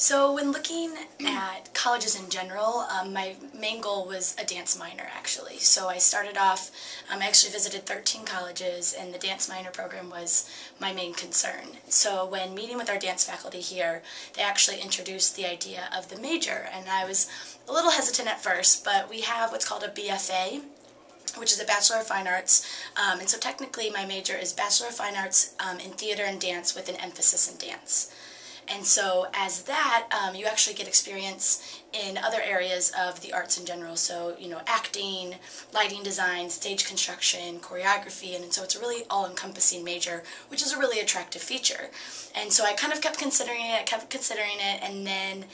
So when looking at colleges in general, my main goal was a dance minor actually. So I started off, I actually visited 13 colleges and the dance minor program was my main concern. So when meeting with our dance faculty here, they actually introduced the idea of the major, and I was a little hesitant at first, but we have what's called a BFA, which is a Bachelor of Fine Arts, and so technically my major is Bachelor of Fine Arts in Theater and Dance with an emphasis in dance. And so as that, you actually get experience in other areas of the arts in general, so, you know, acting, lighting design, stage construction, choreography, and so it's a really all-encompassing major, which is a really attractive feature. And so I kind of kept considering it, and then,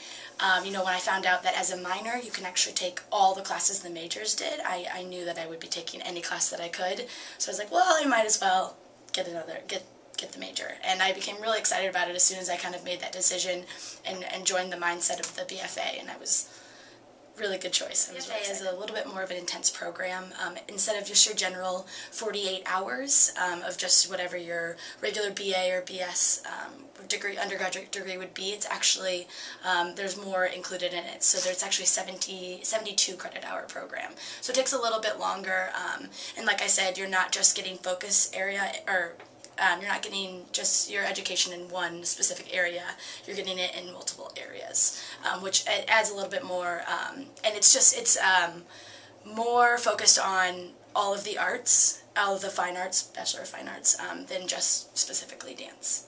you know, when I found out that as a minor you can actually take all the classes the majors did, I knew that I would be taking any class that I could, so I was like, well, I might as well get the major, and I became really excited about it as soon as I kind of made that decision and joined the mindset of the BFA, and I was really good choice. BFA is a little bit more of an intense program. Instead of just your general 48 hours of just whatever your regular BA or BS degree, undergraduate degree would be, it's actually, there's more included in it. So there's actually 72 credit hour program. So it takes a little bit longer, and like I said, you're not just getting focus area, or you're not getting just your education in one specific area, you're getting it in multiple areas, which adds a little bit more, and it's more focused on all of the arts, all of the fine arts, Bachelor of Fine Arts, than just specifically dance.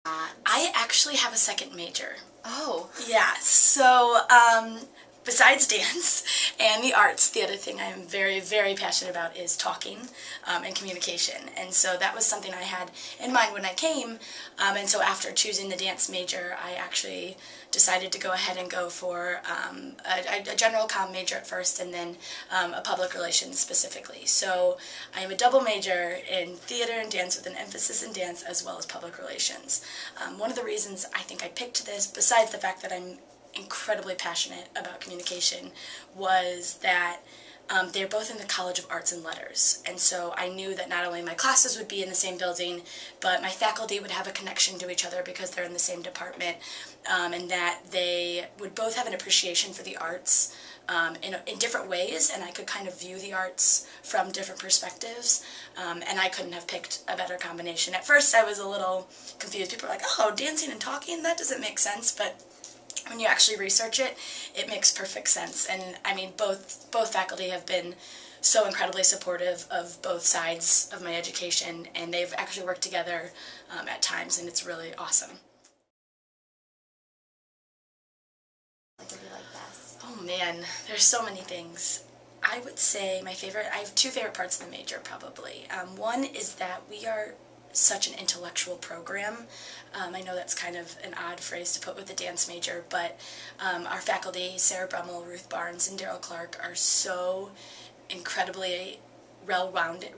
I actually have a second major. Oh. Yeah, so besides dance and the arts, the other thing I am very, very passionate about is talking and communication. And so that was something I had in mind when I came. And so after choosing the dance major, I actually decided to go ahead and go for a general comm major at first, and then a public relations specifically. So I am a double major in theater and dance with an emphasis in dance as well as public relations. One of the reasons I think I picked this, besides the fact that I'm incredibly passionate about communication, was that they're both in the College of Arts and Letters, and so I knew that not only my classes would be in the same building, but my faculty would have a connection to each other because they're in the same department, and that they would both have an appreciation for the arts in different ways, and I could kind of view the arts from different perspectives, and I couldn't have picked a better combination. At first I was a little confused. People were like, oh, dancing and talking? That doesn't make sense, but when you actually research it, it makes perfect sense. And I mean, both faculty have been so incredibly supportive of both sides of my education, and they've actually worked together at times, and it's really awesome. What did you like best? Oh man, there's so many things. I would say I have two favorite parts of the major probably. One is that we are such an intellectual program. I know that's kind of an odd phrase to put with a dance major, but our faculty, Sarah Brummel, Ruth Barnes, and Daryl Clark, are so incredibly well-rounded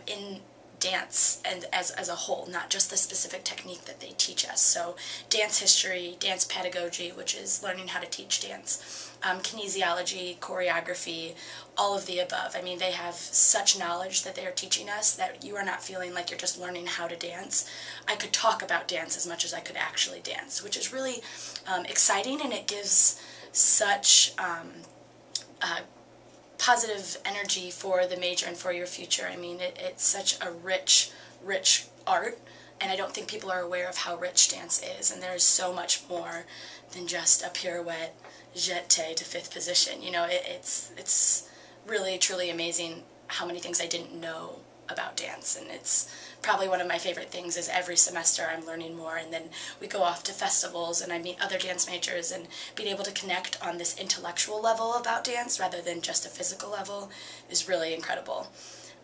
in dance and as a whole, not just the specific technique that they teach us. So dance history, dance pedagogy, which is learning how to teach dance, kinesiology, choreography, all of the above. I mean, they have such knowledge that they are teaching us that you are not feeling like you're just learning how to dance. I could talk about dance as much as I could actually dance, which is really exciting, and it gives such positive energy for the major and for your future. I mean, it's such a rich art, and I don't think people are aware of how rich dance is, and there's so much more than just a pirouette, jeté to fifth position. You know, it's really, truly amazing how many things I didn't know about dance, and it's probably one of my favorite things is every semester I'm learning more, and then we go off to festivals and I meet other dance majors, and being able to connect on this intellectual level about dance rather than just a physical level is really incredible.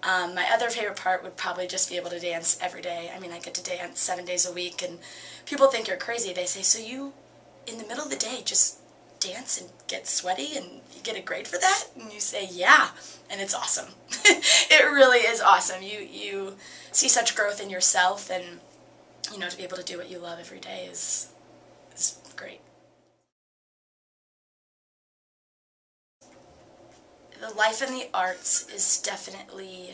My other favorite part would probably just be able to dance every day. I mean, I get to dance 7 days a week, and people think you're crazy. They say, so you, in the middle of the day, just dance and get sweaty and you get a grade for that? And you say, yeah, and it's awesome. It really is awesome. You see such growth in yourself, and you know, to be able to do what you love every day is great. The life in the arts is definitely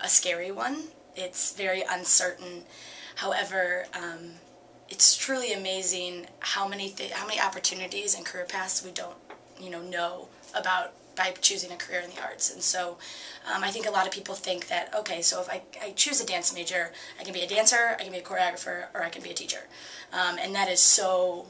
a scary one. It's very uncertain. However, it's truly amazing how many opportunities and career paths we don't, know about by choosing a career in the arts. And so I think a lot of people think that, okay, so if I choose a dance major, I can be a dancer, I can be a choreographer, or I can be a teacher. And that is so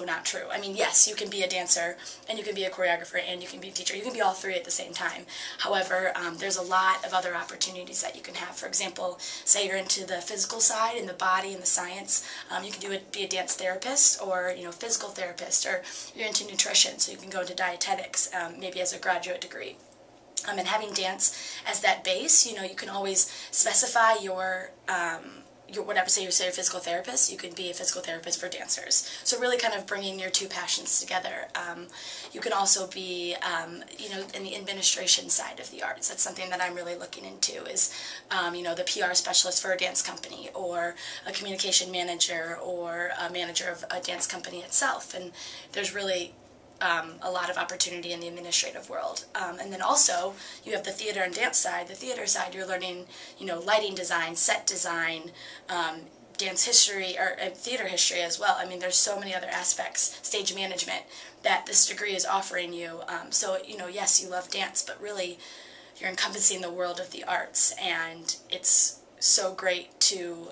not true. I mean, yes, you can be a dancer, and you can be a choreographer, and you can be a teacher. You can be all three at the same time. However, there's a lot of other opportunities that you can have. For example, say you're into the physical side and the body and the science, you can be a dance therapist, or physical therapist, or you're into nutrition, so you can go into dietetics, maybe as a graduate degree. And having dance as that base, you can always specify your whatever, say you're a physical therapist, you could be a physical therapist for dancers. So really kind of bringing your two passions together. You can also be, in the administration side of the arts. That's something that I'm really looking into is, the PR specialist for a dance company, or a communication manager, or a manager of a dance company itself. And there's really a lot of opportunity in the administrative world. And then also, you have the theater and dance side. The theater side, you're learning, lighting design, set design, dance history, or theater history as well. I mean, there's so many other aspects, stage management, that this degree is offering you. So, yes, you love dance, but really, you're encompassing the world of the arts, and it's so great to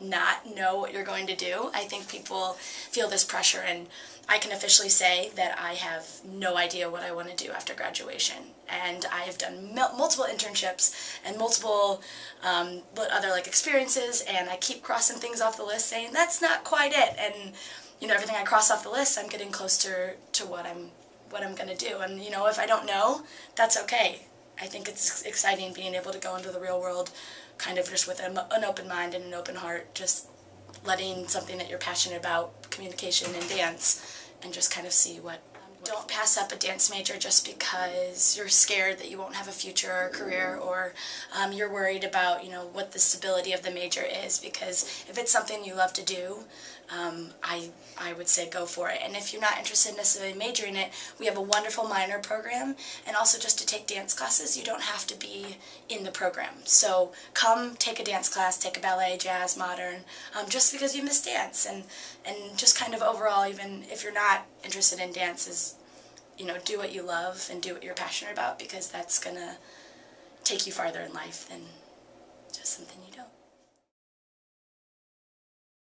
not know what you're going to do. I think people feel this pressure, and I can officially say that I have no idea what I want to do after graduation. And I have done multiple internships and multiple other experiences, and I keep crossing things off the list saying that's not quite it. And everything I cross off the list, I'm getting closer to what I'm going to do. And if I don't know, that's okay. I think it's exciting being able to go into the real world kind of just with an open mind and an open heart, just letting something that you're passionate about, communication and dance, and just kind of see what. Don't pass up a dance major just because you're scared that you won't have a future or a career, or you're worried about what the stability of the major is, because if it's something you love to do, I would say go for it. And if you're not interested in necessarily majoring in it, we have a wonderful minor program, and also just to take dance classes, you don't have to be in the program. So come take a dance class, take a ballet, jazz, modern, just because you miss dance, and just kind of overall, even if you're not interested in dance, is do what you love and do what you're passionate about, because that's gonna take you farther in life than just something you